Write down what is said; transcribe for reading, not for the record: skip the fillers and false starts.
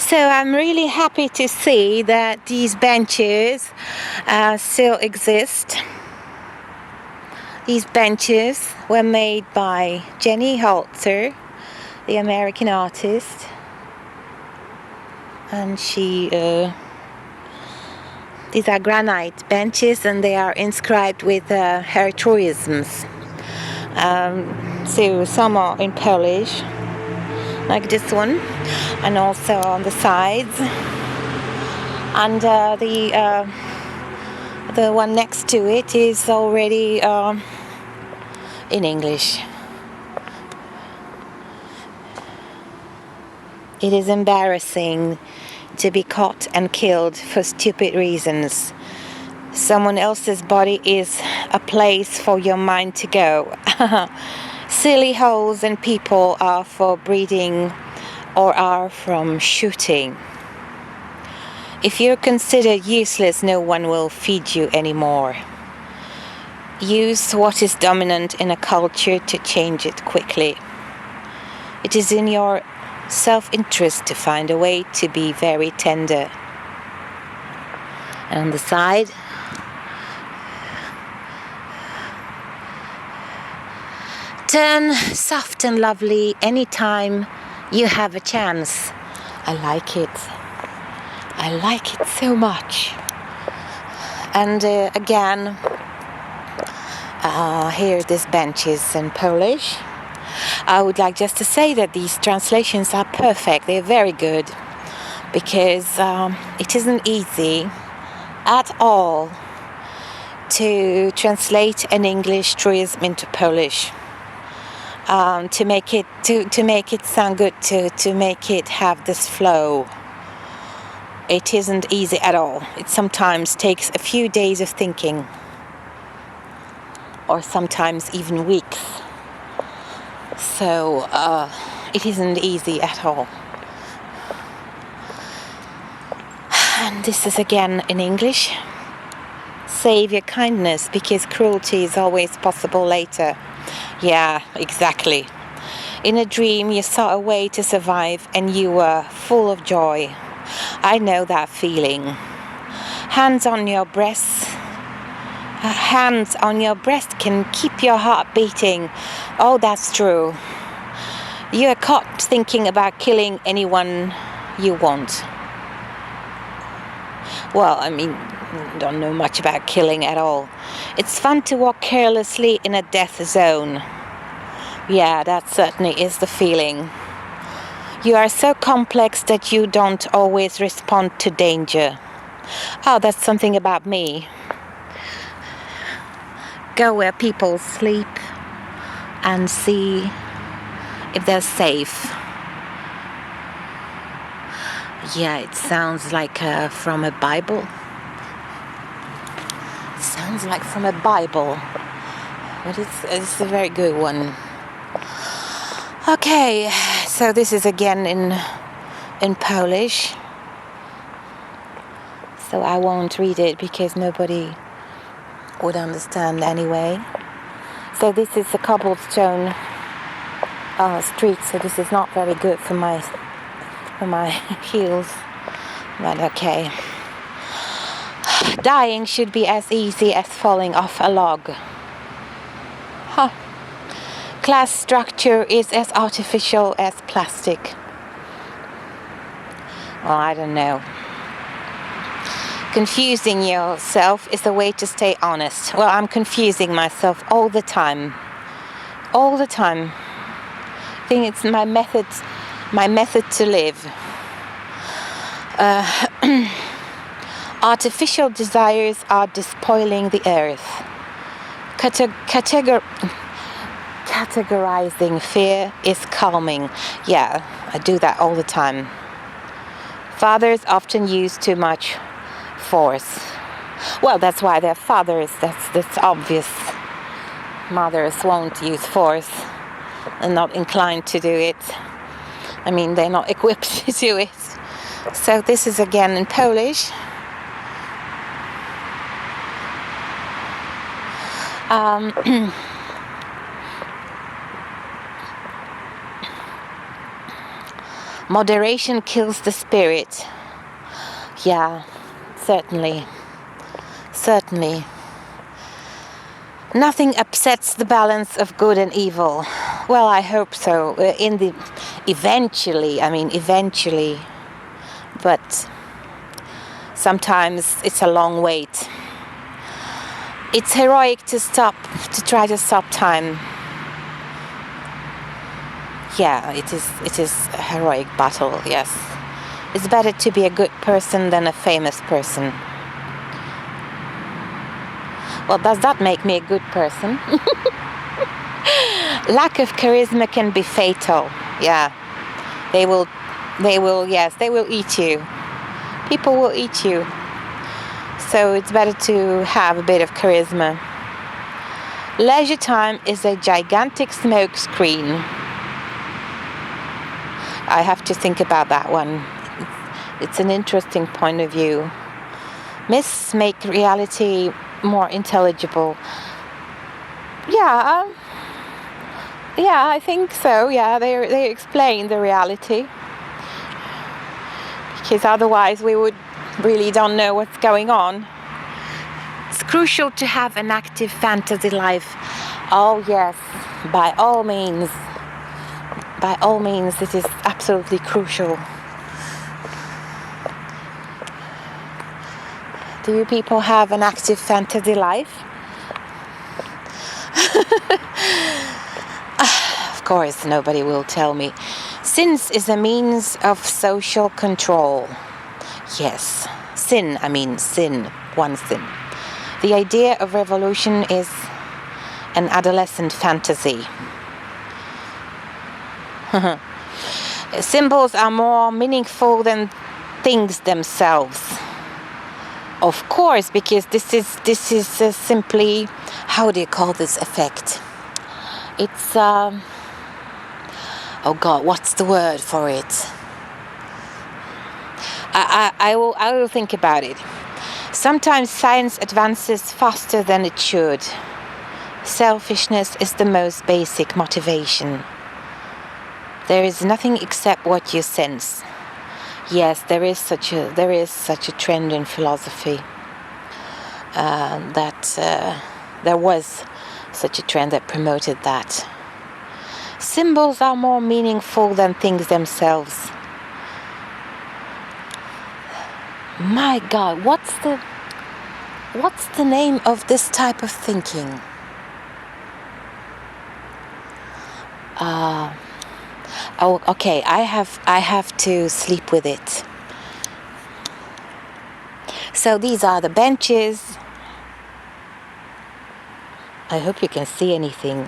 So I'm really happy to see that these benches still exist. These benches were made by Jenny Holzer, the American artist, and these are granite benches, and they are inscribed with her truisms. So some are in Polish, like this one, and also on the sides, and the one next to it is already in English. It is embarrassing to be caught and killed for stupid reasons. Someone else's body is a place for your mind to go. Silly holes in people are for breeding or are from shooting. If you're considered useless, no one will feed you anymore. Use what is dominant in a culture to change it quickly. It is in your self-interest to find a way to be very tender. And on the side, turn soft and lovely anytime you have a chance. I like it. I like it so much. And again, here this bench is in Polish. I would like just to say that these translations are perfect. They're very good, because it isn't easy at all to translate an English truism into Polish. To make it sound good, to make it have this flow. It isn't easy at all. It sometimes takes a few days of thinking, or sometimes even weeks. So it isn't easy at all. And this is again in English. Save your kindness, because cruelty is always possible later. Yeah, exactly. In a dream you saw a way to survive and you were full of joy. I know that feeling. Hands on your breast can keep your heart beating. Oh, that's true. You are caught thinking about killing anyone you want. Well, I mean, don't know much about killing at all. It's fun to walk carelessly in a death zone. Yeah, that certainly is the feeling. You are so complex that you don't always respond to danger. Oh, that's something about me. Go where people sleep and see if they're safe. Yeah, it sounds like from a Bible. It sounds like from a Bible, but it's a very good one. Okay, so this is again in Polish. So I won't read it because nobody would understand anyway. So this is a cobblestone street, so this is not very good for my heels, but okay. Dying should be as easy as falling off a log. Huh. Class structure is as artificial as plastic. Well, I don't know. Confusing yourself is the way to stay honest. Well, I'm confusing myself all the time. All the time. I think it's my method to live. Artificial desires are despoiling the earth. Categorizing fear is calming. Yeah, I do that all the time. Fathers often use too much force. Well, that's why they're fathers. That's obvious. Mothers won't use force. They're not inclined to do it. I mean, they're not equipped to do it. So this is again in Polish. Moderation kills the spirit. Yeah, certainly. Certainly. Nothing upsets the balance of good and evil. Well, I hope so. Eventually. But sometimes it's a long wait. It's heroic to try to stop time. Yeah, it is a heroic battle, yes. It's better to be a good person than a famous person. Well, does that make me a good person? Lack of charisma can be fatal. Yeah. They will eat you. People will eat you. So it's better to have a bit of charisma. Leisure time is a gigantic smoke screen. I have to think about that one. It's an interesting point of view. Myths make reality more intelligible. Yeah, I think so. Yeah, they explain the reality. Because otherwise we would really don't know what's going on. It's crucial to have an active fantasy life. Oh yes, by all means. By all means, this is absolutely crucial. Do you people have an active fantasy life? Of course, nobody will tell me. Sin is a means of social control. Yes, sin, one sin. The idea of revolution is an adolescent fantasy. Symbols are more meaningful than things themselves. Of course, because this is simply, how do you call this effect? It's oh God, what's the word for it? I will think about it. Sometimes science advances faster than it should. Selfishness is the most basic motivation. There is nothing except what you sense. Yes, there is such a trend in philosophy that there was such a trend that promoted that. Symbols are more meaningful than things themselves. My God, what's the name of this type of thinking? Oh, okay. I have to sleep with it. So these are the benches. I hope you can see anything.